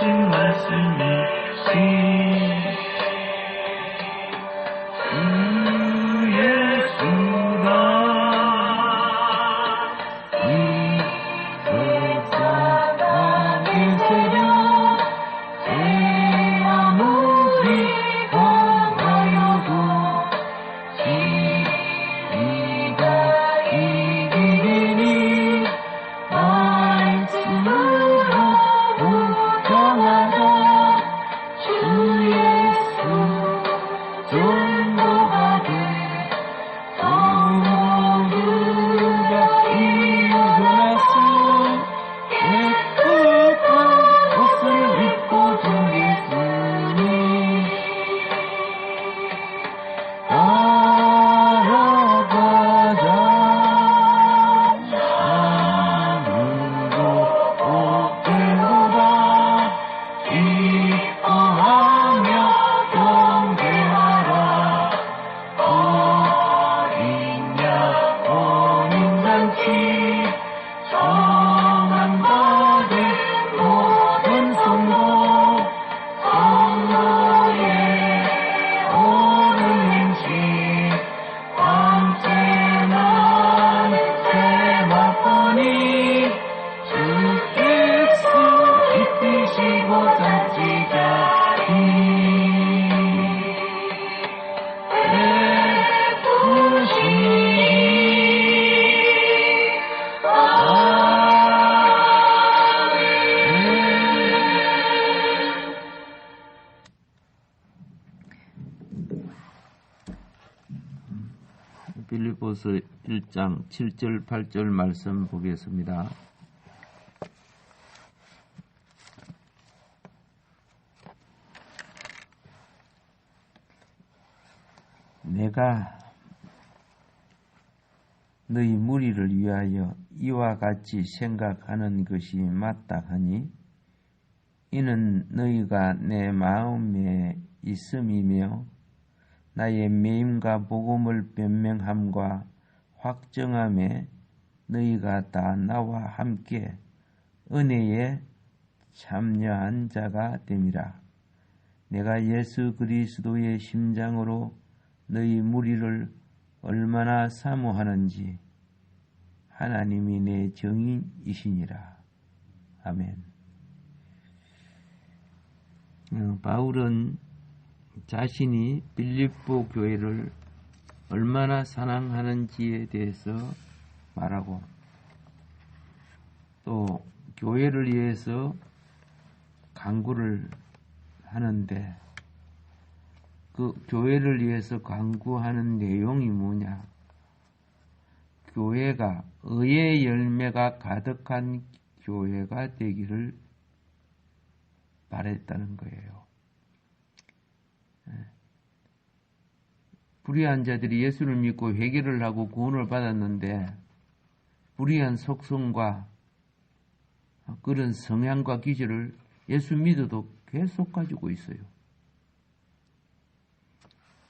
하신 말씀이시 빌립보서 1장 7절 8절 말씀 보겠습니다. 내가 너희 무리를 위하여 이와 같이 생각하는 것이 마땅하니 이는 너희가 내 마음에 있음이며 나의 매임과 복음을 변명함과 확정함에 너희가 다 나와 함께 은혜에 참여한 자가 됨이라. 내가 예수 그리스도의 심장으로 너희 무리를 얼마나 사모하는지 하나님이 내 정인이시니라. 아멘. 바울은 자신이 빌립보 교회를 얼마나 사랑하는지에 대해서 말하고 또 교회를 위해서 간구를 하는데 그 교회를 위해서 간구하는 내용이 뭐냐? 교회가 의의 열매가 가득한 교회가 되기를 바랬다는 거예요. 불의한 자들이 예수를 믿고 회개를 하고 구원을 받았는데 불의한 속성과 그런 성향과 기질을 예수 믿어도 계속 가지고 있어요.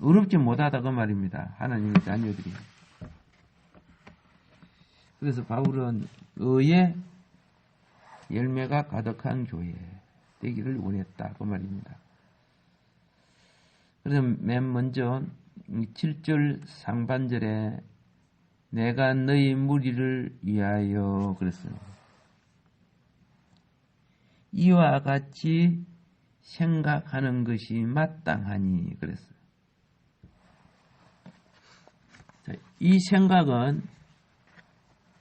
어렵지 못하다 그 말입니다. 하나님의 자녀들이. 그래서 바울은 의의 열매가 가득한 교회 되기를 원했다 그 말입니다. 그래서 맨 먼저 7절 상반절에 내가 너희 무리를 위하여 그랬습니다. 이와 같이 생각하는 것이 마땅하니 그랬어요. 이 생각은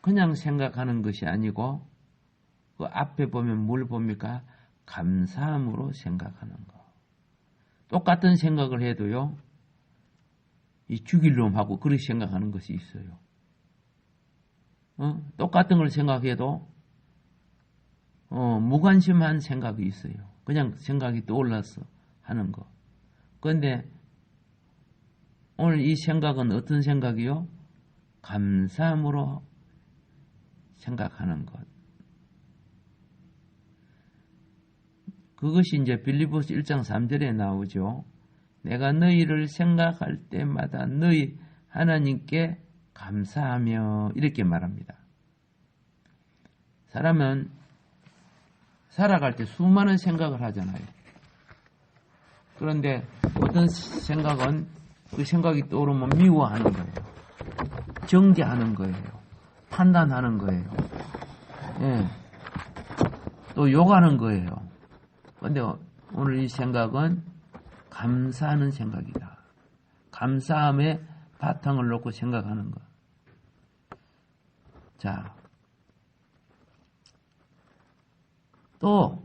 그냥 생각하는 것이 아니고 그 앞에 보면 뭘 봅니까? 감사함으로 생각하는 거. 똑같은 생각을 해도요. 이 죽일 놈하고 그렇게 생각하는 것이 있어요. 똑같은 걸 생각해도 무관심한 생각이 있어요. 그냥 생각이 떠올라서 하는 거. 그런데 오늘 이 생각은 어떤 생각이요? 감사함으로 생각하는 것. 그것이 이제 빌립보서 1장 3절에 나오죠. 내가 너희를 생각할 때마다 너희 하나님께 감사하며 이렇게 말합니다. 사람은 살아갈 때 수많은 생각을 하잖아요. 그런데 어떤 생각은 그 생각이 떠오르면 미워하는 거예요. 정죄하는 거예요. 판단하는 거예요. 예. 또 욕하는 거예요. 그런데 오늘 이 생각은 감사하는 생각이다. 감사함의 바탕을 놓고 생각하는 것. 자, 또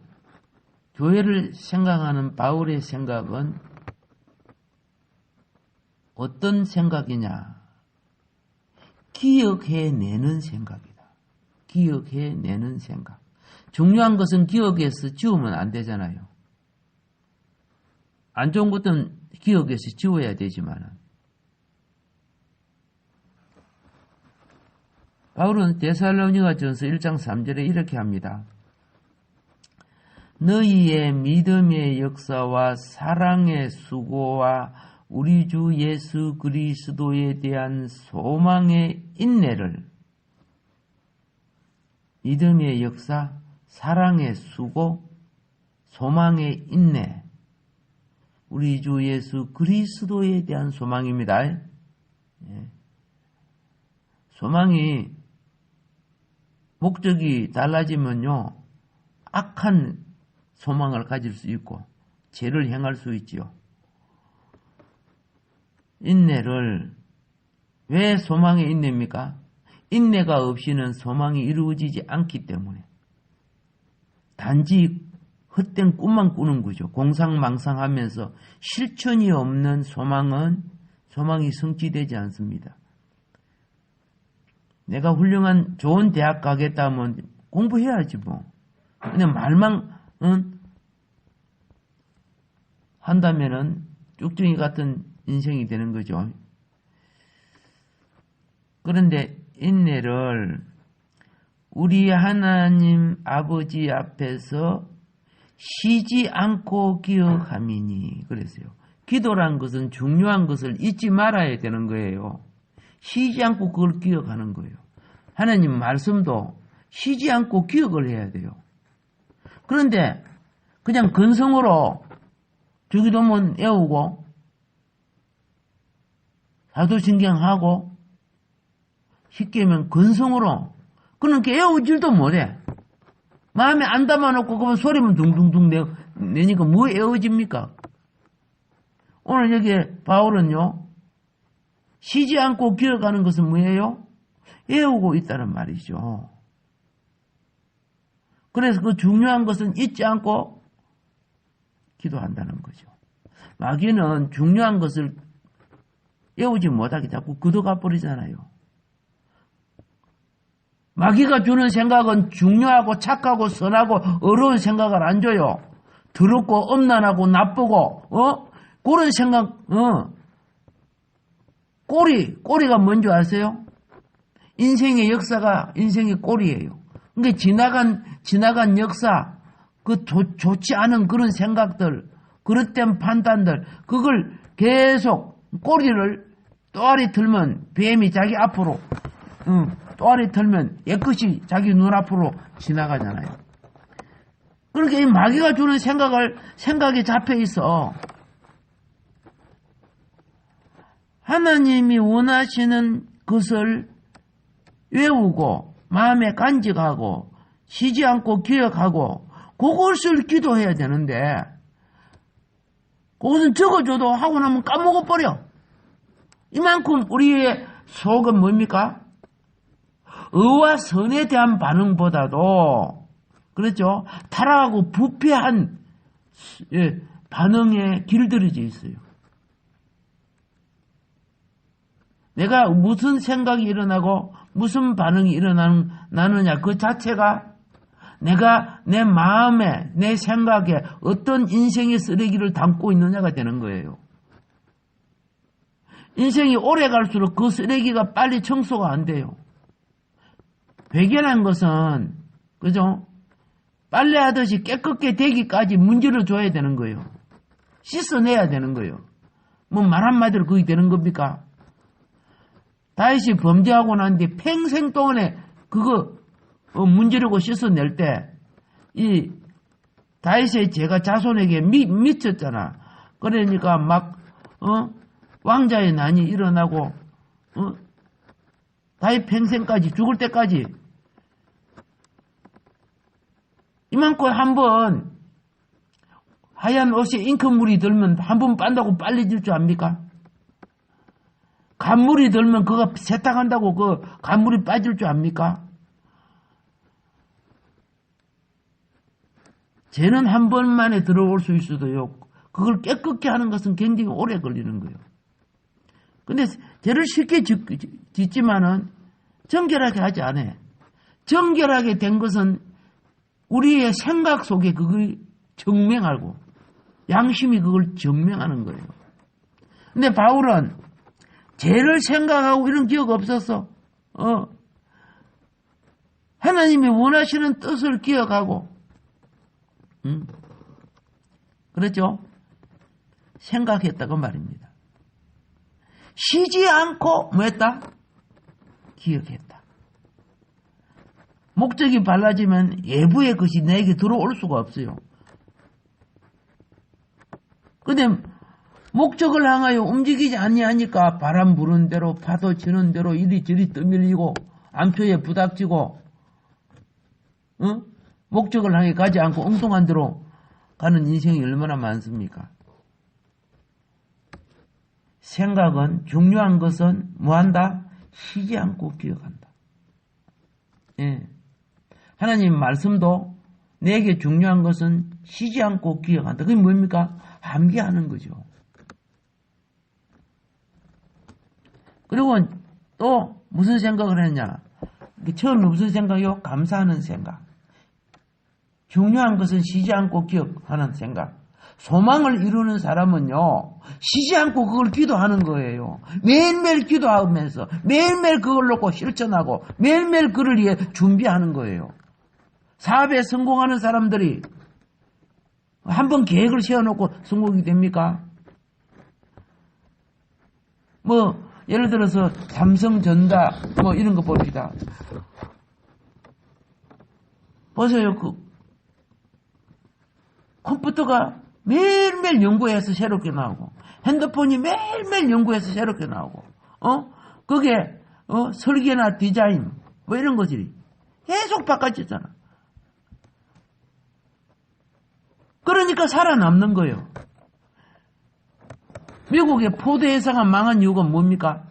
교회를 생각하는 바울의 생각은 어떤 생각이냐? 기억해내는 생각이다. 기억해내는 생각. 중요한 것은 기억해서 지우면 안 되잖아요. 안 좋은 것은 기억해서 지워야 되지만 바울은 데살로니가전서 1장 3절에 이렇게 합니다. 너희의 믿음의 역사와 사랑의 수고와 우리 주 예수 그리스도에 대한 소망의 인내를 믿음의 역사, 사랑의 수고, 소망의 인내 우리 주 예수 그리스도에 대한 소망입니다. 예. 소망이 목적이 달라지면요 악한 소망을 가질 수 있고 죄를 행할 수 있지요. 인내를 왜 소망의 인내입니까? 인내가 없이는 소망이 이루어지지 않기 때문에 단지 헛된 꿈만 꾸는 거죠. 공상망상하면서 실천이 없는 소망이 성취되지 않습니다. 내가 훌륭한 좋은 대학 가겠다 하면 공부해야지 뭐. 그냥 말만 한다면은 쭉정이 같은 인생이 되는 거죠. 그런데 인내를 우리 하나님 아버지 앞에서 쉬지 않고 기억함이니 그랬어요. 기도란 것은 중요한 것을 잊지 말아야 되는 거예요. 쉬지 않고 그걸 기억하는 거예요. 하나님 말씀도 쉬지 않고 기억을 해야 돼요. 그런데 그냥 근성으로 주기도문 외우고 사도신경하고 쉽게 하면 근성으로 그는 외우질도 못해. 마음에 안 담아놓고 그러면 소리만 둥둥둥 내니까 뭐 외워집니까? 오늘 여기에 바울은요. 쉬지 않고 기억하는 것은 뭐예요? 외우고 있다는 말이죠. 그래서 그 중요한 것은 잊지 않고 기도한다는 거죠. 마귀는 중요한 것을 외우지 못하게 자꾸 걷어가 버리잖아요. 마귀가 주는 생각은 중요하고 착하고 선하고 어려운 생각을 안 줘요. 더럽고 엄난하고 나쁘고 그런 생각 꼬리가 뭔지 아세요? 인생의 역사가 인생의 꼬리예요. 그러니까 지나간 역사, 그 좋지 않은 그런 생각들, 그릇된 판단들, 그걸 계속 꼬리를 또아리 틀면 뱀이 자기 앞으로, 또아리 틀면 깨끗이 자기 눈앞으로 지나가잖아요. 그러니까 이 마귀가 주는 생각에 잡혀 있어. 하나님이 원하시는 것을 외우고 마음에 간직하고 쉬지 않고 기억하고 그것을 기도해야 되는데 그것은 적어줘도 하고 나면 까먹어버려. 이만큼 우리의 속은 뭡니까? 의와 선에 대한 반응보다도 그렇죠? 타락하고 부패한 반응에 길들여져 있어요. 내가 무슨 생각이 일어나고 무슨 반응이 일어나느냐 그 자체가 내가 내 마음에 내 생각에 어떤 인생의 쓰레기를 담고 있느냐가 되는 거예요. 인생이 오래 갈수록 그 쓰레기가 빨리 청소가 안 돼요. 회개란 것은 그죠? 빨래하듯이 깨끗게 되기까지 문질러 줘야 되는 거예요. 씻어내야 되는 거예요. 뭐 말 한마디로 그게 되는 겁니까? 다윗이 범죄하고 난 뒤 평생 동안에 그거 문지르고 씻어낼 때 이 다윗의 죄가 자손에게 미쳤잖아. 그러니까 막 왕자의 난이 일어나고 다윗 평생까지 죽을 때까지 이만큼 한번 하얀 옷에 잉크물이 들면 한 번 빤다고 빨리 줄 압니까? 간물이 들면 그거 세탁한다고 그 간물이 빠질 줄 압니까? 죄는 한 번만에 들어올 수 있어도요. 그걸 깨끗게 하는 것은 굉장히 오래 걸리는 거예요. 근데 죄를 쉽게 짓지만은 정결하게 하지 않아요. 정결하게 된 것은 우리의 생각 속에 그걸 증명하고 양심이 그걸 증명하는 거예요. 근데 바울은 죄를 생각하고 이런 기억 없었어. 하나님이 원하시는 뜻을 기억하고 그렇죠? 생각했다고 말입니다. 쉬지 않고 뭐 했다? 기억했다. 목적이 달라지면 예부의 것이 내게 들어올 수가 없어요. 근데 목적을 향하여 움직이지 아니하니까 바람 부는 대로 파도 치는 대로 이리저리 떠밀리고 암초에 부닥치고 목적을 향해 가지 않고 엉뚱한 대로 가는 인생이 얼마나 많습니까? 생각은 중요한 것은 뭐한다? 쉬지 않고 기억한다. 예. 하나님 말씀도 내게 중요한 것은 쉬지 않고 기억한다. 그게 뭡니까? 함께하는 거죠. 그리고 또 무슨 생각을 했냐? 처음에 무슨 생각이요? 감사하는 생각. 중요한 것은 쉬지 않고 기억하는 생각. 소망을 이루는 사람은요, 쉬지 않고 그걸 기도하는 거예요. 매일매일 기도하면서, 매일매일 그걸 놓고 실천하고, 매일매일 그를 위해 준비하는 거예요. 사업에 성공하는 사람들이 한번 계획을 세워놓고 성공이 됩니까? 예를 들어서 삼성전자, 이런 거 봅시다. 보세요, 컴퓨터가 매일매일 연구해서 새롭게 나오고, 핸드폰이 매일매일 연구해서 새롭게 나오고, 그게, 설계나 디자인, 이런 것들이 계속 바꿔지잖아. 그러니까 살아남는 거예요. 미국의 포드 회사가 망한 이유가 뭡니까?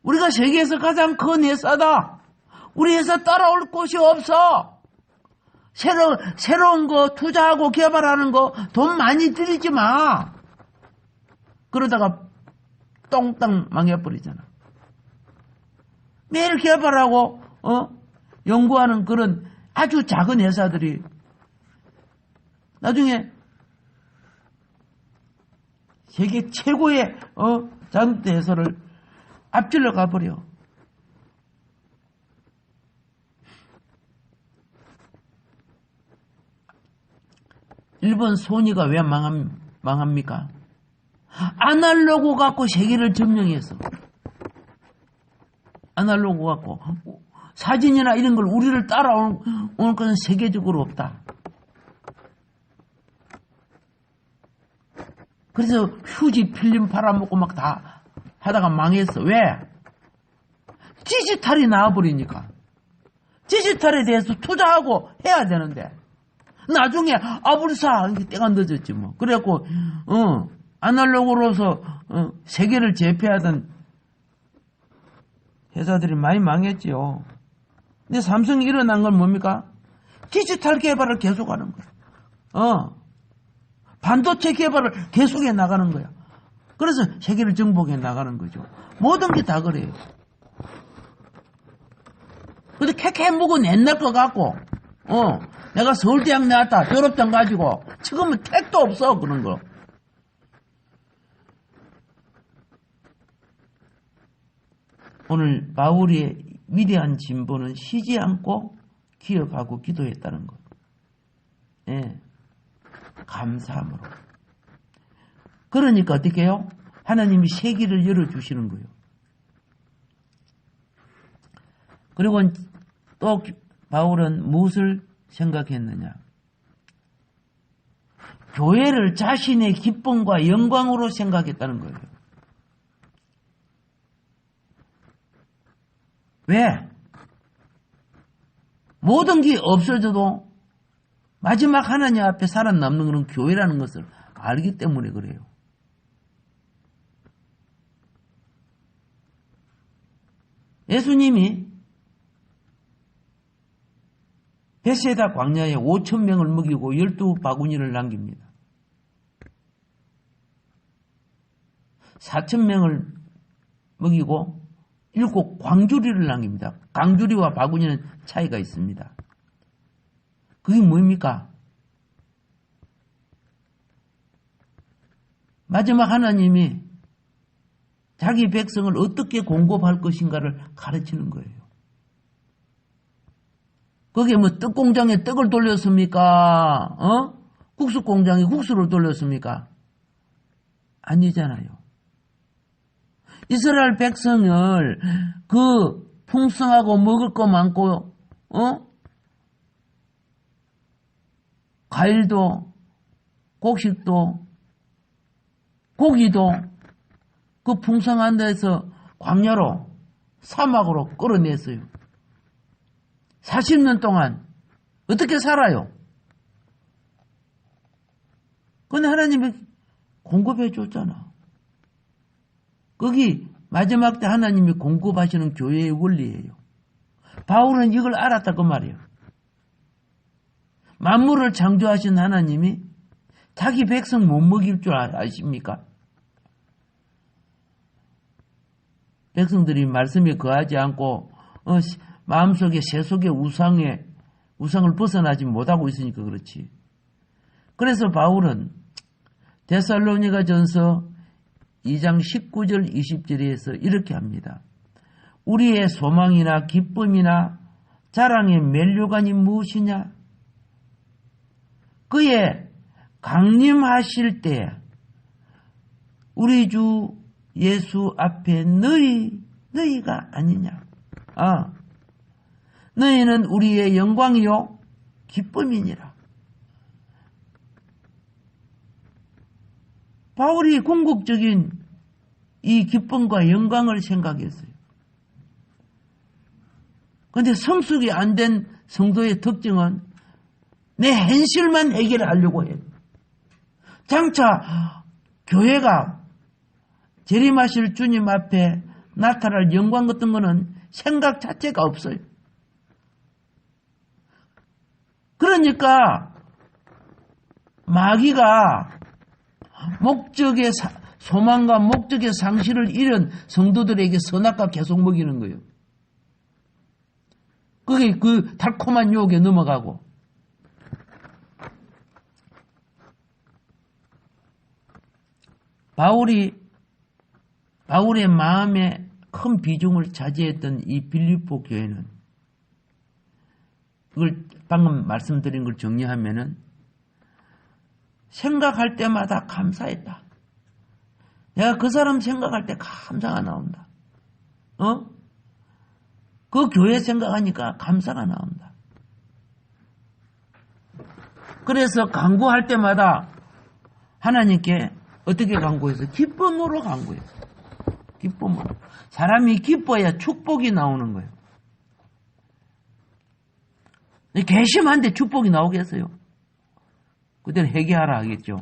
우리가 세계에서 가장 큰 회사다. 우리 회사 따라올 곳이 없어. 새로운 거 투자하고 개발하는 거 돈 많이 들이지 마. 그러다가 똥땅 망해버리잖아. 매일 개발하고 연구하는 그런 아주 작은 회사들이 나중에 세계 최고의 자동차 회사를 앞질러 가버려. 일본 소니가 왜 망합니까? 아날로그 갖고 세계를 점령해서. 아날로그 갖고 사진이나 이런 걸 우리를 따라오는 것은 세계적으로 없다. 그래서 휴지 필름 팔아먹고 막 다 하다가 망했어. 왜? 디지털이 나와버리니까. 디지털에 대해서 투자하고 해야 되는데 나중에 아불사 때가 늦었지 뭐. 그래갖고 아날로그로서 세계를 제패하던 회사들이 많이 망했지요. 근데 삼성이 일어난 건 뭡니까? 디지털 개발을 계속하는 거야. 반도체 개발을 계속해 나가는 거야. 그래서 세계를 정복해 나가는 거죠. 모든 게 다 그래요. 근데 캐캐 묵은 옛날 거 갖고 내가 서울대학 나왔다 졸업장 가지고 지금은 택도 없어 그런 거. 오늘 바울의 위대한 진보는 쉬지 않고 기억하고 기도했다는 것. 예. 감사함으로. 그러니까 어떻게 해요? 하나님이 세기를 열어주시는 거예요. 그리고 또 바울은 무엇을 생각했느냐? 교회를 자신의 기쁨과 영광으로 생각했다는 거예요. 왜? 모든 게 없어져도 마지막 하나님 앞에 살아남는 것은 교회라는 것을 알기 때문에 그래요. 예수님이 베세다 광야에 5,000명을 먹이고 12바구니를 남깁니다. 4,000명을 먹이고 7광주리를 남깁니다. 광주리와 바구니는 차이가 있습니다. 그게 뭡니까? 마지막 하나님이 자기 백성을 어떻게 공급할 것인가를 가르치는 거예요. 거기에 뭐 떡공장에 떡을 돌렸습니까? 국수공장에 국수를 돌렸습니까? 아니잖아요. 이스라엘 백성을 그 풍성하고 먹을 거 많고 과일도 곡식도 고기도 그 풍성한 데서 광야로 사막으로 끌어냈어요. 40년 동안 어떻게 살아요? 그런데 하나님이 공급해 줬잖아. 거기 마지막 때 하나님이 공급하시는 교회의 원리예요. 바울은 이걸 알았다 그 말이에요. 만물을 창조하신 하나님이 자기 백성 못 먹일 줄 아십니까? 백성들이 말씀에 거하지 않고 마음속에 세속의 우상을 벗어나지 못하고 있으니까 그렇지. 그래서 바울은 데살로니가전서 2장 19절 20절에서 이렇게 합니다. 우리의 소망이나 기쁨이나 자랑의 면류관이 무엇이냐? 그의 강림하실 때 우리 주 예수 앞에 너희가 아니냐? 너희는 우리의 영광이요 기쁨이니라. 바울이 궁극적인 이 기쁨과 영광을 생각했어요. 그런데 성숙이 안 된 성도의 특징은 내 현실만 해결하려고 해요. 장차 교회가 재림하실 주님 앞에 나타날 영광 같은 거는 생각 자체가 없어요. 그러니까 마귀가 목적의 소망과 목적의 상실을 잃은 성도들에게 선악과 계속 먹이는 거예요. 그게 그 달콤한 유혹에 넘어가고 바울의 마음에 큰 비중을 차지했던 이 빌립보 교회는 그걸 방금 말씀드린 걸 정리하면은 생각할 때마다 감사했다. 내가 그 사람 생각할 때 감사가 나온다. 그 교회 생각하니까 감사가 나온다. 그래서 간구할 때마다 하나님께 어떻게 간구해서? 기쁨으로 간구해서. 기쁨으로. 사람이 기뻐야 축복이 나오는 거예요. 괘씸한데 축복이 나오겠어요? 그때는 회개하라 하겠죠.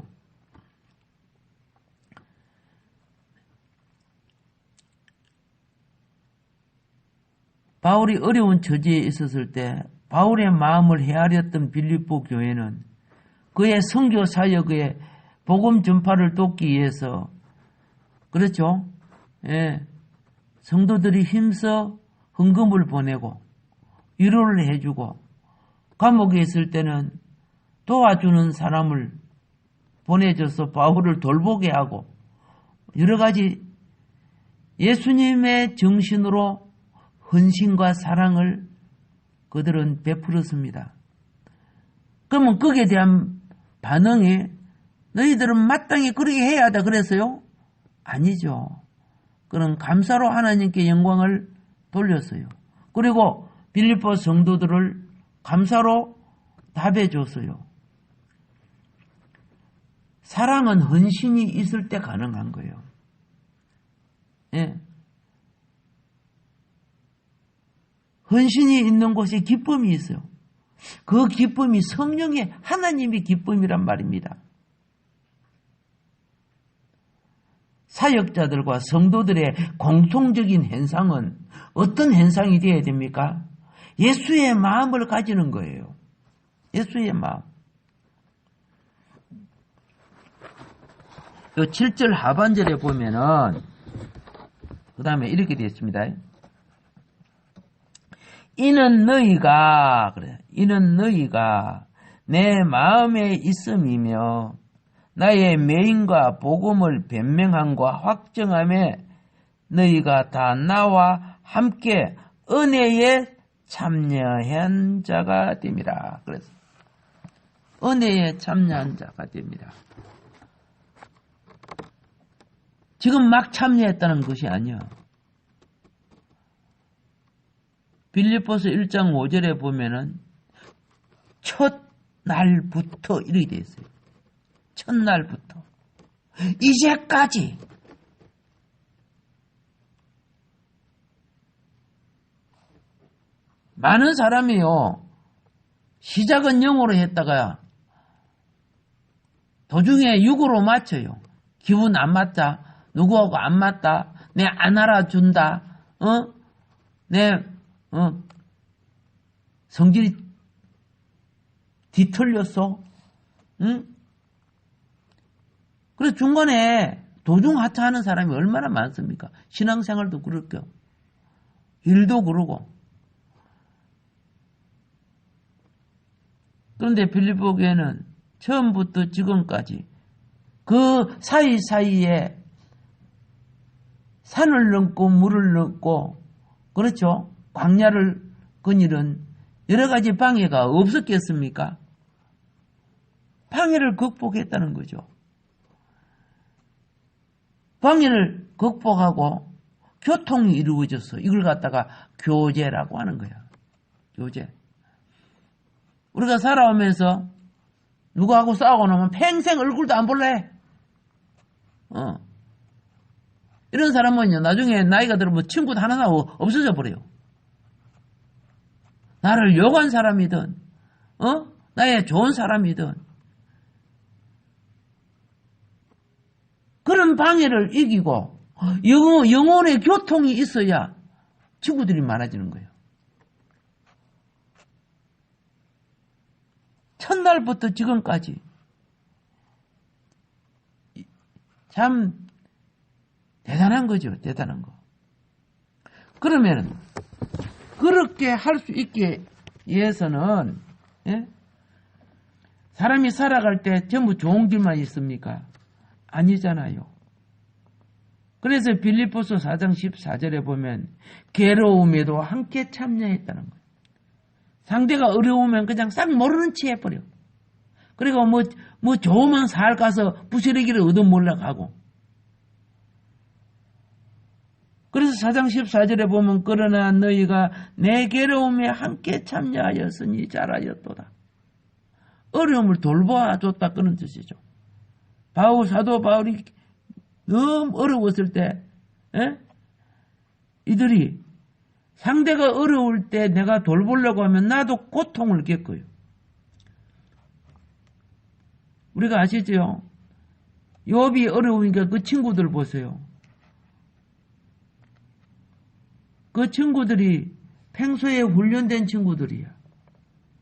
바울이 어려운 처지에 있었을 때 바울의 마음을 헤아렸던 빌립보 교회는 그의 선교 사역의 복음 전파를 돕기 위해서 그렇죠? 예, 성도들이 힘써 헌금을 보내고 위로를 해주고 감옥에 있을 때는 도와주는 사람을 보내줘서 바울을 돌보게 하고 여러 가지 예수님의 정신으로 헌신과 사랑을 그들은 베풀었습니다. 그러면 거기에 대한 반응이 너희들은 마땅히 그렇게 해야 하다 그랬어요? 아니죠. 그런 감사로 하나님께 영광을 돌렸어요. 그리고 빌립보 성도들을 감사로 답해 줬어요. 사랑은 헌신이 있을 때 가능한 거예요. 예. 헌신이 있는 곳에 기쁨이 있어요. 그 기쁨이 성령의 하나님의 기쁨이란 말입니다. 사역자들과 성도들의 공통적인 현상은 어떤 현상이 되어야 됩니까? 예수의 마음을 가지는 거예요. 예수의 마음. 요 7절 하반절에 보면은 그 다음에 이렇게 되어 있습니다. 이는 너희가 내 마음에 있음이며 나의 맹인과 복음을 변명함과 확정함에 너희가 다 나와 함께 은혜에 참여한 자가 됩니다. 그래서 은혜에 참여한 자가 됩니다. 지금 막 참여했다는 것이 아니야. 빌립보서 1장 5절에 보면은 첫날부터 이렇게 되어 있어요. 첫날부터 이제까지 많은 사람이요, 시작은 영어로 했다가 도중에 육어로 맞춰요. 기분 안 맞다, 누구하고 안 맞다, 내 안 알아준다, 성질이 뒤틀렸어, 그래서 중간에 도중하차하는 사람이 얼마나 많습니까? 신앙생활도 그렇고요, 일도 그러고. 그런데 빌립보 교회는 처음부터 지금까지 그 사이사이에 산을 넘고 물을 넘고, 그렇죠, 광야를 거니는 여러 가지 방해가 없었겠습니까? 방해를 극복했다는 거죠. 방해를 극복하고 교통이 이루어졌어. 이걸 갖다가 교제라고 하는 거야. 교제. 우리가 살아오면서 누구하고 싸우고 나면 평생 얼굴도 안 볼래. 이런 사람은요, 나중에 나이가 들으면 친구도 하나 없어져 버려요. 나를 욕한 사람이든, 나의 좋은 사람이든, 그런 방해를 이기고 영혼의 교통이 있어야 친구들이 많아지는 거예요. 첫날부터 지금까지 참 대단한 거죠. 대단한 거. 그러면 그렇게 할 수 있게 위해서는, 예? 사람이 살아갈 때 전부 좋은 길만 있습니까? 아니잖아요. 그래서 빌립보서 4장 14절에 보면 괴로움에도 함께 참여했다는 거예요. 상대가 어려우면 그냥 싹 모르는 체 해버려. 그리고 뭐 좋으면 살 가서 부스러기를 얻어먹으려고 하고. 그래서 4장 14절에 보면 그러나 너희가 내 괴로움에 함께 참여하였으니 잘하였도다. 어려움을 돌봐줬다 그런 뜻이죠. 사도 바울이 너무 어려웠을 때, 이들이 상대가 어려울 때 내가 돌보려고 하면 나도 고통을 겪어요. 우리가 아시죠? 욥이 어려우니까 그 친구들 보세요. 그 친구들이 평소에 훈련된 친구들이야.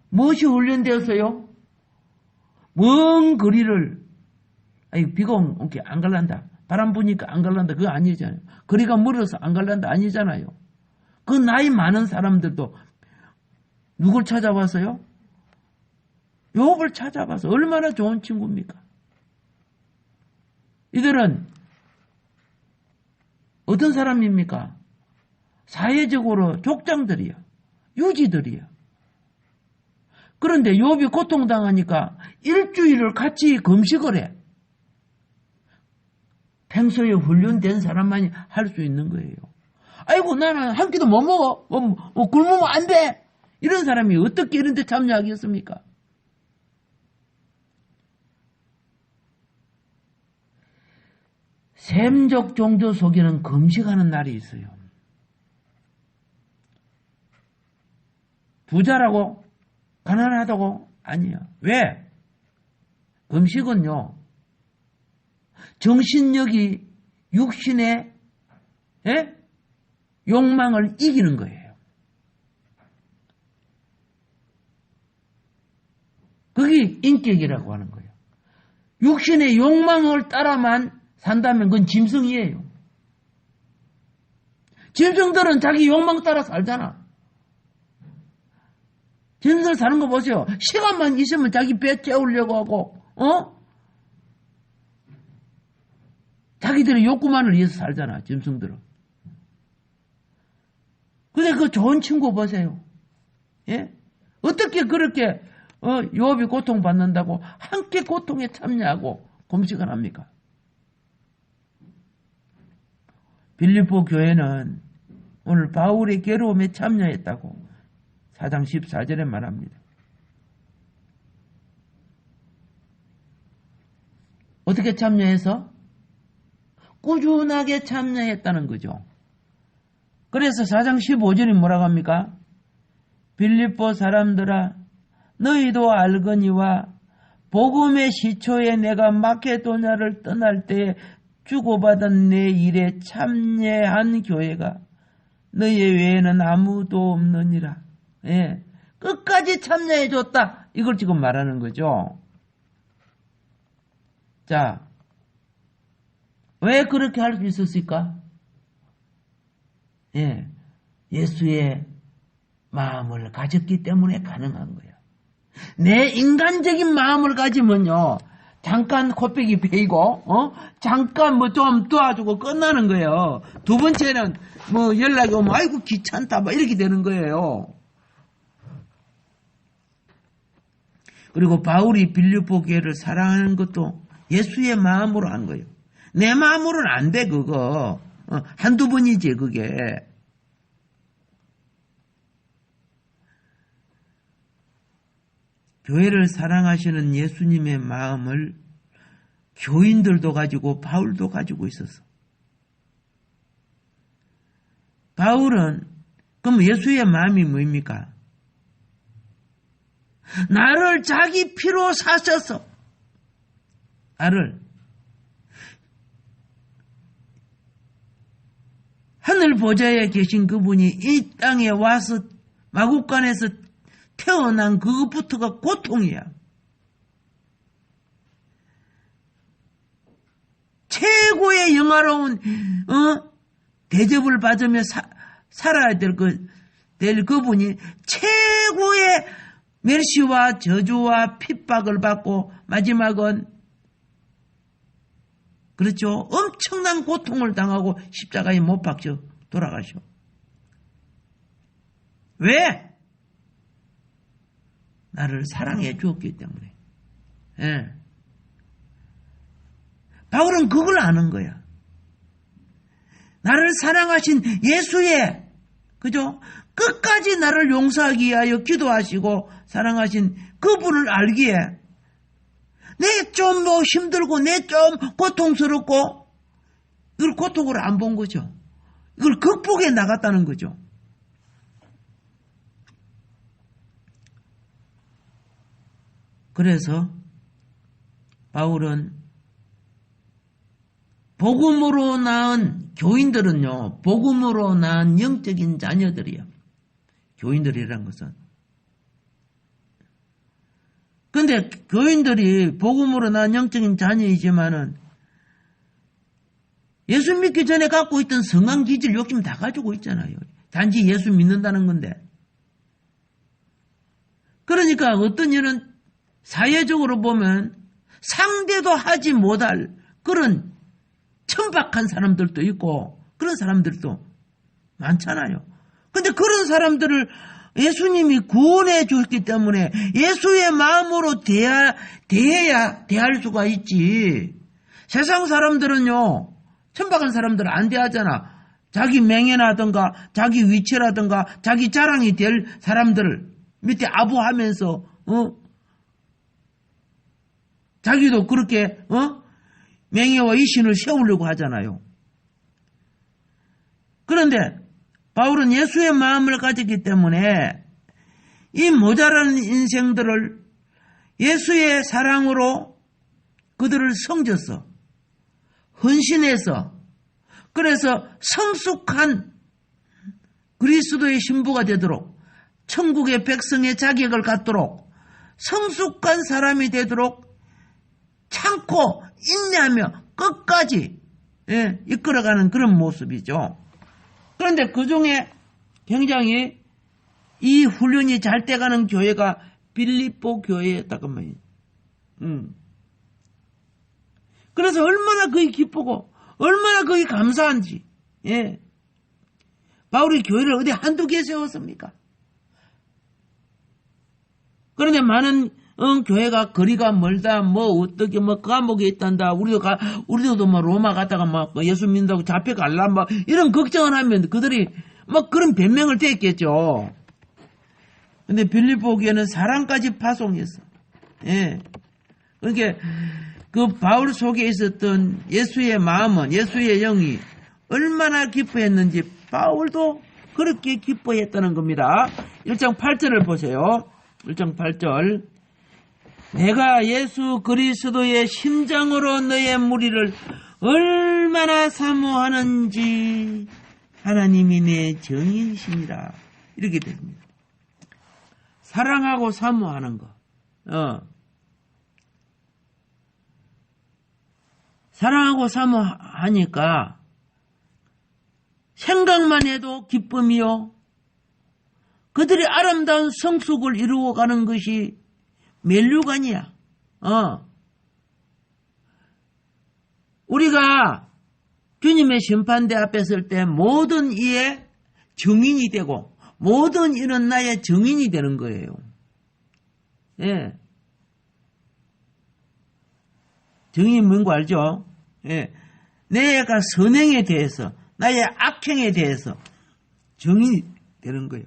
무엇이 훈련되었어요? 먼 거리를, 비가 오면 안 갈란다, 바람 부니까 안 갈란다, 그거 아니잖아요. 거리가 멀어서 안 갈란다 아니잖아요. 그 나이 많은 사람들도 누굴 찾아봤어요? 욥을 찾아봐서. 얼마나 좋은 친구입니까? 이들은 어떤 사람입니까? 사회적으로 족장들이야. 유지들이야. 그런데 욥이 고통당하니까 일주일을 같이 금식을 해. 평소에 훈련된 사람만이 할 수 있는 거예요. 아이고, 나는 한 끼도 못 먹어. 굶으면 안 돼. 이런 사람이 어떻게 이런 데 참여하겠습니까? 셈적 종교 속에는 금식하는 날이 있어요. 부자라고 가난하다고 아니에요. 왜? 금식은요, 정신력이 육신의 욕망을 이기는 거예요. 그게 인격이라고 하는 거예요. 육신의 욕망을 따라만 산다면 그건 짐승이에요. 짐승들은 자기 욕망 따라 살잖아. 짐승들 사는 거 보세요. 시간만 있으면 자기 배 채우려고 하고, 자기들의 욕구만을 위해서 살잖아, 짐승들은. 근데 그 좋은 친구 보세요. 예? 어떻게 그렇게, 유업이 고통받는다고 함께 고통에 참여하고 금식을 합니까? 빌립보 교회는 오늘 바울의 괴로움에 참여했다고 4장 14절에 말합니다. 어떻게 참여해서? 꾸준하게 참여했다는 거죠. 그래서 4장 15절이 뭐라고 합니까? 빌립보 사람들아 너희도 알거니와 복음의 시초에 내가 마케도냐를 떠날 때에 주고받은 내 일에 참여한 교회가 너희 외에는 아무도 없느니라. 예, 끝까지 참여해줬다. 이걸 지금 말하는 거죠. 자, 왜 그렇게 할 수 있었을까? 예, 예수의 마음을 가졌기 때문에 가능한 거예요. 내 인간적인 마음을 가지면요, 잠깐 코빼기 베이고, 잠깐 뭐 좀 도와주고 끝나는 거예요. 두 번째는 뭐 연락이 오면 아이고 귀찮다 뭐 이렇게 되는 거예요. 그리고 바울이 빌립보 교회를 사랑하는 것도 예수의 마음으로 한 거예요. 내 마음으로는 안 돼, 그거. 한두 번이지, 그게. 교회를 사랑하시는 예수님의 마음을 교인들도 가지고 바울도 가지고 있었어. 바울은 그럼 예수의 마음이 뭡니까? 나를 자기 피로 사셔서 나를 하늘 보좌에 계신 그분이 이 땅에 와서 마국간에서 태어난 그것부터가 고통이야. 최고의 영화로운 대접을 받으며 살아야 될 그분이 최고의 멸시와 저주와 핍박을 받고 마지막은 그렇죠. 엄청난 고통을 당하고 십자가에 못 박혀 돌아가셔. 왜? 나를 사랑해 주었기 때문에. 예. 바울은 그걸 아는 거야. 나를 사랑하신 예수의, 그죠? 끝까지 나를 용서하기 위하여 기도하시고 사랑하신 그분을 알기에 내 좀 뭐 힘들고 내 좀 고통스럽고 이걸 고통으로 안 본 거죠. 이걸 극복해 나갔다는 거죠. 그래서 바울은 복음으로 낳은 교인들은요, 복음으로 낳은 영적인 자녀들이요. 교인들이란 것은. 근데 교인들이 복음으로 낳은 영적인 자녀이지만은 예수 믿기 전에 갖고 있던 성한 기질 욕심 다 가지고 있잖아요. 단지 예수 믿는다는 건데. 그러니까 어떤 일은 사회적으로 보면 상대도 하지 못할 그런 천박한 사람들도 있고 그런 사람들도 많잖아요. 근데 그런 사람들을 예수님이 구원해 줬기 때문에 예수의 마음으로 대해야 대할 수가 있지. 세상 사람들은요, 천박한 사람들은 안 대하잖아. 자기 명예라든가 자기 위치라든가 자기 자랑이 될 사람들을 밑에 아부하면서 자기도 그렇게 명예와 이신을 세우려고 하잖아요. 그런데 바울은 예수의 마음을 가졌기 때문에 이 모자란 인생들을 예수의 사랑으로 그들을 성졌어. 헌신해서 그래서 성숙한 그리스도의 신부가 되도록 천국의 백성의 자격을 갖도록 성숙한 사람이 되도록 참고 인내하며 끝까지 이끌어가는 그런 모습이죠. 그런데 그중에 굉장히 이 훈련이 잘 돼가는 교회가 빌립보 교회였다고 말이에요. 그래서 얼마나 그게 기쁘고 얼마나 그게 감사한지. 바울이 교회를 어디 한두 개 세웠습니까? 그런데 많은 교회가 거리가 멀다, 어떻게 감옥에 있단다, 우리도 로마 갔다가 예수 믿는다고 잡혀갈라, 이런 걱정을 하면 그들이 그런 변명을 대했겠죠. 근데 빌립보 교회는 사랑까지 파송했어. 그러니까 그 바울 속에 있었던 예수의 마음은, 예수의 영이 얼마나 기뻐했는지 바울도 그렇게 기뻐했다는 겁니다. 1장 8절을 보세요. 1장 8절. 내가 예수 그리스도의 심장으로 너의 무리를 얼마나 사모하는지 하나님이 내 정인이십니다. 이렇게 됩니다. 사랑하고 사모하는 거. 사랑하고 사모하니까 생각만 해도 기쁨이요. 그들이 아름다운 성숙을 이루어가는 것이 멸류관이야. 우리가 주님의 심판대 앞에 설 때 모든 이의 증인이 되고 모든 이는 나의 증인이 되는 거예요. 증인이 뭔가 알죠? 내가 선행에 대해서 나의 악행에 대해서 증인이 되는 거예요.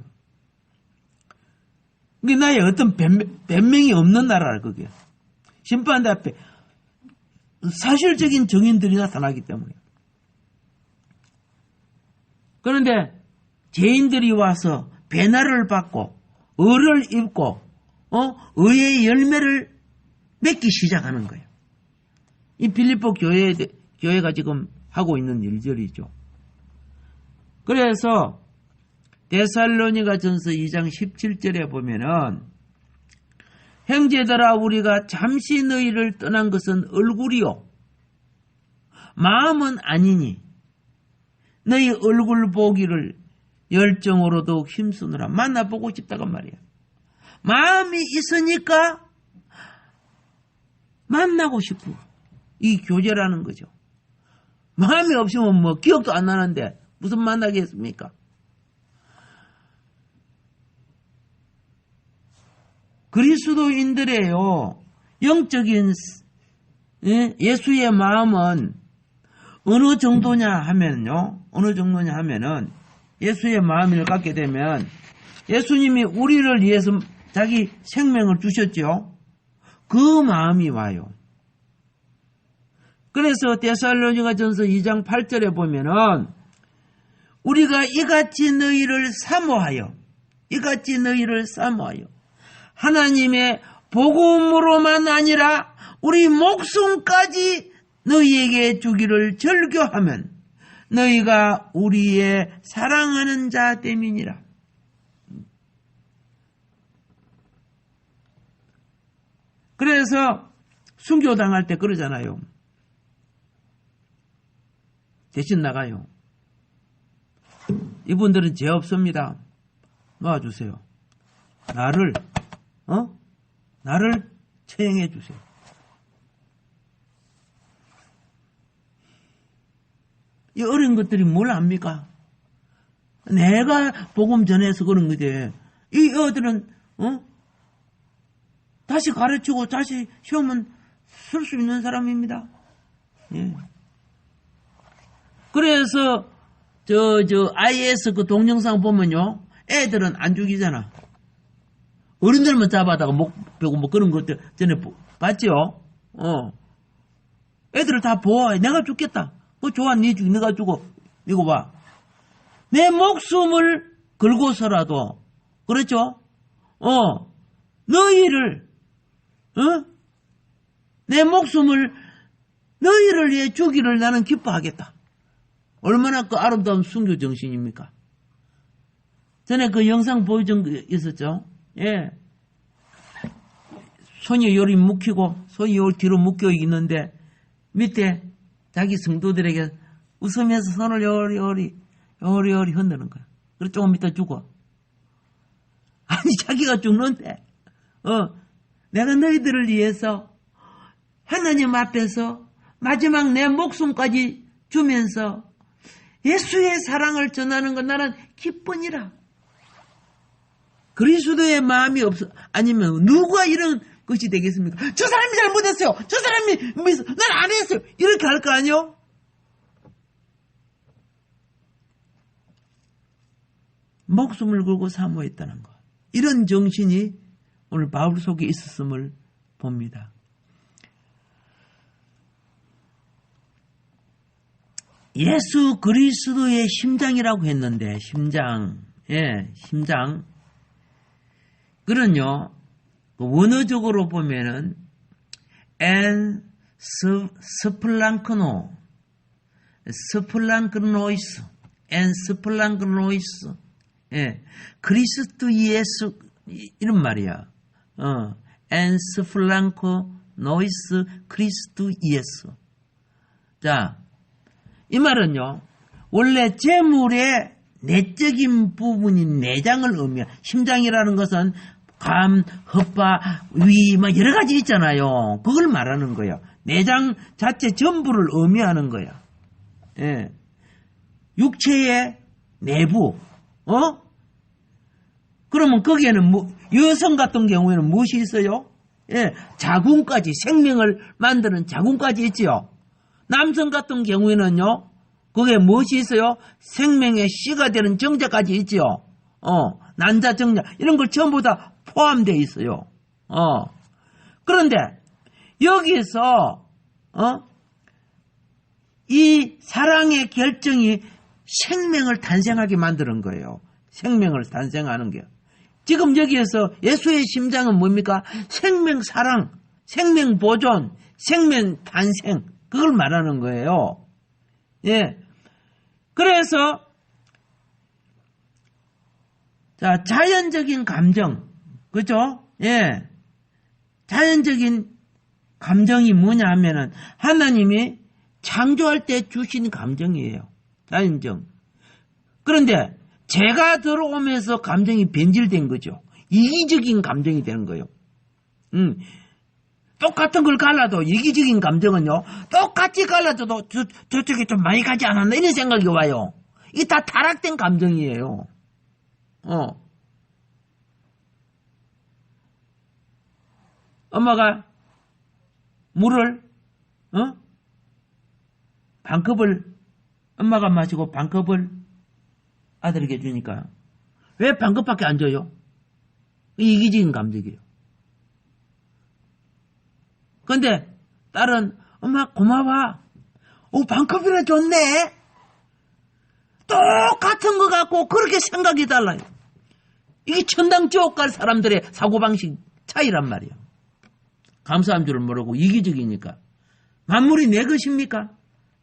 그게 나의 어떤 변명이 없는 나라라, 그게. 심판대 앞에 사실적인 증인들이 나타나기 때문에. 그런데 죄인들이 와서 배나를 받고 의를 입고 의의 열매를 맺기 시작하는 거예요. 이 빌립보 교회가 지금 하고 있는 일들이죠. 그래서 데살로니가 전서 2장 17절에 보면은 형제들아 우리가 잠시 너희를 떠난 것은 얼굴이요 마음은 아니니 너희 얼굴 보기를 열정으로 더욱 힘쓰느라 만나보고 싶다고 말이야. 마음이 있으니까 만나고 싶고 이 교제라는 거죠. 마음이 없으면 기억도 안 나는데 무슨 만나겠습니까? 그리스도인들의요 영적인 예수의 마음은 어느 정도냐 하면은 예수의 마음을 갖게 되면 예수님이 우리를 위해서 자기 생명을 주셨죠. 그 마음이 와요. 그래서 데살로니가 전서 2장 8절에 보면은 우리가 이같이 너희를 사모하여 하나님의 복음으로만 아니라 우리 목숨까지 너희에게 주기를 절교하면 너희가 우리의 사랑하는 자 됨이니라. 그래서 순교당할 때 그러잖아요. 대신 나가요. 이분들은 죄 없습니다. 놓아주세요. 나를 처형해 주세요. 이 어린 것들이 뭘 압니까? 내가 복음 전해서 그런 거지. 이 어들은 다시 가르치고 다시 시험은 쓸 수 있는 사람입니다. 예. 그래서 IS 그 동영상 보면요, 애들은 안 죽이잖아. 어른들만 잡아다가 목 베고 그런 것들 전에 봤죠. 애들을 다 보호해. 내가 죽겠다. 좋아, 내가 죽어. 이거 봐. 내 목숨을 걸고서라도, 그렇죠? 너희를, 내 목숨을 너희를 위해 주기를 나는 기뻐하겠다. 얼마나 그 아름다운 순교 정신입니까? 전에 그 영상 보여준 거 있었죠? 예. 손이 요리 묶이고, 손이 요 뒤로 묶여 있는데, 밑에 자기 성도들에게 웃으면서 손을 요리요리 흔드는 거야. 그래서 조금 이따 죽어. 아니, 자기가 죽는데, 내가 너희들을 위해서 하나님 앞에서 마지막 내 목숨까지 주면서 예수의 사랑을 전하는 건 나는 기쁘니라. 그리스도의 마음이 없어. 아니면 누가 이런 것이 되겠습니까? 저 사람이 잘못했어요. 저 사람이 난 안 했어요. 이렇게 할 거 아니요? 목숨을 걸고 사모했다는 것. 이런 정신이 오늘 바울 속에 있었음을 봅니다. 예수 그리스도의 심장이라고 했는데, 심장. 그런요, 원어적으로 보면은, 스플랑크노이스, 그리스도 예수, 이런 말이야. 스플랑크노이스, 그리스도 예수. 자, 이 말은요, 원래 재물의 내적인 부분인 내장을 의미해. 심장이라는 것은 감, 혓바, 위, 여러 가지 있잖아요. 그걸 말하는 거예요. 내장 자체 전부를 의미하는 거야. 예. 육체의 내부, 그러면 거기에는 여성 같은 경우에는 무엇이 있어요? 예. 자궁까지, 생명을 만드는 자궁까지 있지요. 남성 같은 경우에는요, 그게 무엇이 있어요? 생명의 씨가 되는 정자까지 있지요. 난자, 정자, 이런 걸 전부 다 포함되어 있어요. 그런데, 여기서, 이 사랑의 결정이 생명을 탄생하게 만드는 거예요. 생명을 탄생하는 게. 지금 여기에서 예수의 심장은 뭡니까? 생명 사랑, 생명 보존, 생명 탄생, 그걸 말하는 거예요. 예. 그래서, 자, 자연적인 감정, 그죠? 예. 자연적인 감정이 뭐냐 하면은, 하나님이 창조할 때 주신 감정이에요. 자연적. 그런데, 죄가 들어오면서 감정이 변질된 거죠. 이기적인 감정이 되는 거예요. 똑같은 걸 갈라도 이기적인 감정은요, 똑같이 갈라줘도 저쪽에 좀 많이 가지 않았나 이런 생각이 와요. 이게 다 타락된 감정이에요. 엄마가 물을 반컵을 엄마가 마시고 반컵을 아들에게 주니까 왜 반컵밖에 안 줘요? 이기적인 감정이에요. 근데 딸은 엄마 고마워. 반컵이나 줬네. 똑같은 거 갖고 그렇게 생각이 달라요. 이게 천당 지옥 갈 사람들의 사고방식 차이란 말이에요. 감사한 줄을 모르고 이기적이니까. 만물이 내 것입니까?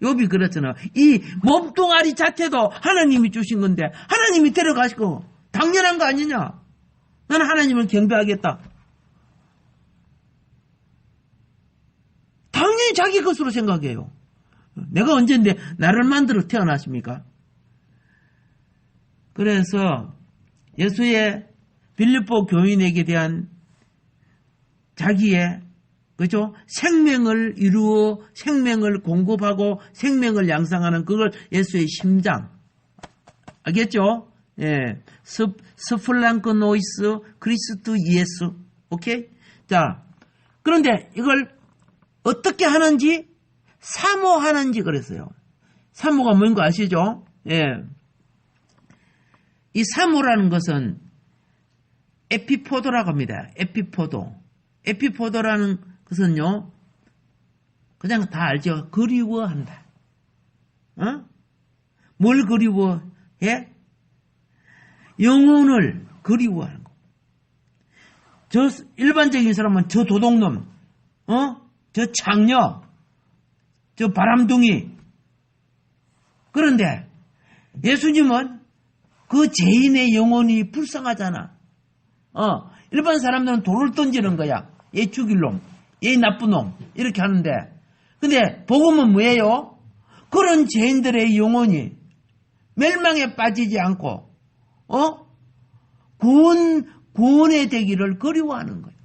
욥이 그랬잖아. 이 몸뚱아리 자체도 하나님이 주신 건데 하나님이 데려가시고 당연한 거 아니냐. 나는 하나님을 경배하겠다. 당연히 자기 것으로 생각해요. 내가 언젠데 나를 만들어 태어났습니까? 그래서 예수의 빌립보 교인에게 대한 자기의 그죠? 생명을 이루어 생명을 공급하고 생명을 양상하는 그걸 예수의 심장. 알겠죠? 예. 스플랑크노이스 그리스도 예수. 오케이? 자, 그런데 이걸 어떻게 하는지 사모하는지 그랬어요. 사모가 뭔 거 아시죠? 예. 이 사모라는 것은 에피포도라고 합니다. 에피포도. 에피포도라는 것은요, 그냥 다 알죠. 그리워한다. 뭘 그리워해? 영혼을 그리워하는 거. 저 일반적인 사람은 저 도둑놈, 저 창녀, 저 바람둥이. 그런데 예수님은 그 죄인의 영혼이 불쌍하잖아. 일반 사람들은 돌을 던지는 거야. 얘 죽일 놈, 얘 나쁜 놈 이렇게 하는데, 근데 복음은 뭐예요? 그런 죄인들의 영혼이 멸망에 빠지지 않고 구원의 되기를 그리워하는 거예요.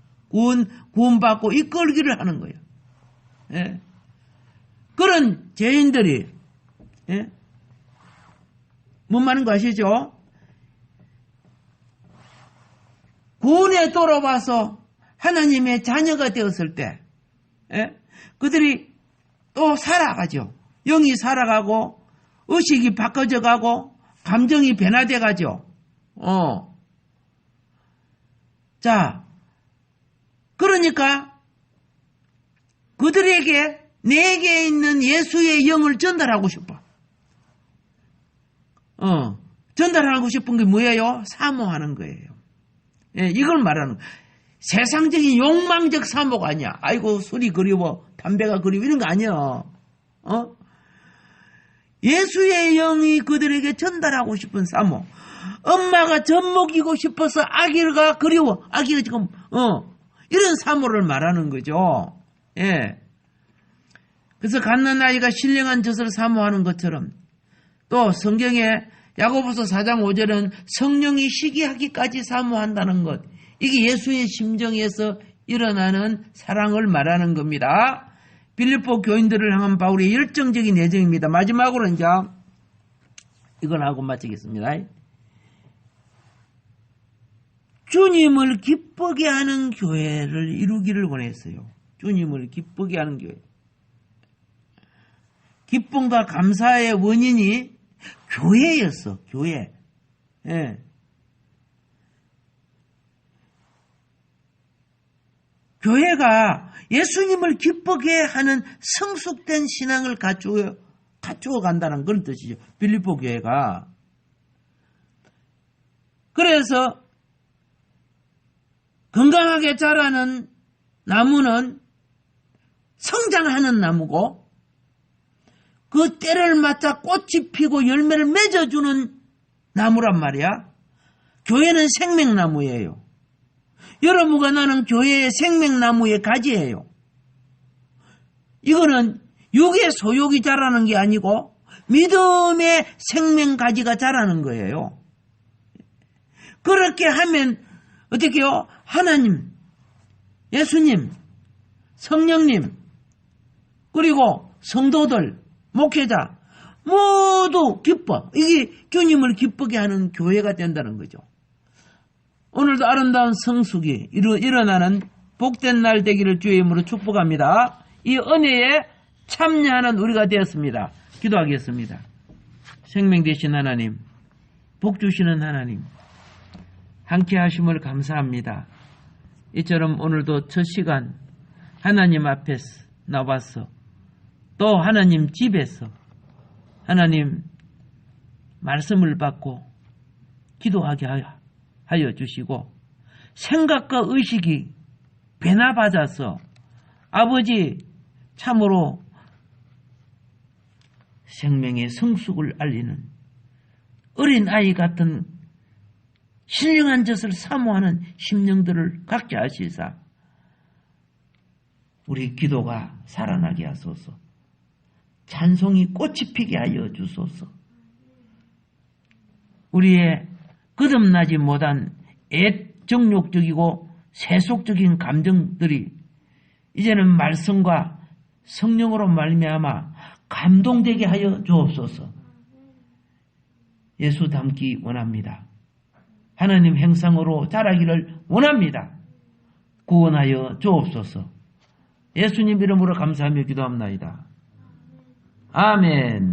구원받고 이끌기를 하는 거예요. 예? 그런 죄인들이 뭔 말인 거 아시죠? 구원에 돌아와서 하나님의 자녀가 되었을 때 그들이 또 살아가죠. 영이 살아가고 의식이 바꿔져 가고 감정이 변화돼 가죠. 자, 그러니까 그들에게 내게 있는 예수의 영을 전달하고 싶어. 전달하고 싶은 게 뭐예요? 사모하는 거예요. 예, 이걸 말하는 거예요. 세상적인 욕망적 사모가 아니야. 아이고 술이 그리워, 담배가 그리워 이런 거 아니야. 예수의 영이 그들에게 전달하고 싶은 사모. 엄마가 젖 먹이고 싶어서 아기가 그리워. 아기가 지금 이런 사모를 말하는 거죠. 예. 그래서 갓난 아이가 신령한 젖을 사모하는 것처럼, 또 성경에 야고보서 4장 5절은 성령이 시기하기까지 사모한다는 것. 이게 예수의 심정에서 일어나는 사랑을 말하는 겁니다. 빌립보 교인들을 향한 바울의 열정적인 애정입니다. 마지막으로 이제 이걸 하고 마치겠습니다. 주님을 기쁘게 하는 교회를 이루기를 원했어요. 주님을 기쁘게 하는 교회. 기쁨과 감사의 원인이 교회였어. 교회. 예. 교회가 예수님을 기쁘게 하는 성숙된 신앙을 갖추어 간다는 그런 뜻이죠. 빌립보 교회가. 그래서 건강하게 자라는 나무는 성장하는 나무고, 그 때를 맞아 꽃이 피고 열매를 맺어주는 나무란 말이야. 교회는 생명나무예요. 여러분과 나는 교회의 생명나무의 가지예요. 이거는 육의 소욕이 자라는 게 아니고 믿음의 생명가지가 자라는 거예요. 그렇게 하면 어떻게 해요? 하나님, 예수님, 성령님, 그리고 성도들, 목회자 모두 기뻐. 이게 주님을 기쁘게 하는 교회가 된다는 거죠. 오늘도 아름다운 성숙이 일어나는 복된 날 되기를 주의 이름으로 축복합니다. 이 은혜에 참여하는 우리가 되었습니다. 기도하겠습니다. 생명 되신 하나님, 복 주시는 하나님, 함께 하심을 감사합니다. 이처럼 오늘도 첫 시간 하나님 앞에서 나와서, 또 하나님 집에서 하나님 말씀을 받고 기도하게 하여 주시고, 생각과 의식이 변화받아서 아버지 참으로 생명의 성숙을 알리는 어린아이 같은 신령한 젖을 사모하는 심령들을 갖게 하시사 우리 기도가 살아나게 하소서. 찬송이 꽃이 피게 하여 주소서. 우리의 거듭나지 못한 애정욕적이고 세속적인 감정들이 이제는 말씀과 성령으로 말미암아 감동되게 하여 주옵소서. 예수 닮기 원합니다. 하나님 형상으로 자라기를 원합니다. 구원하여 주옵소서. 예수님 이름으로 감사하며 기도합니다. 아멘.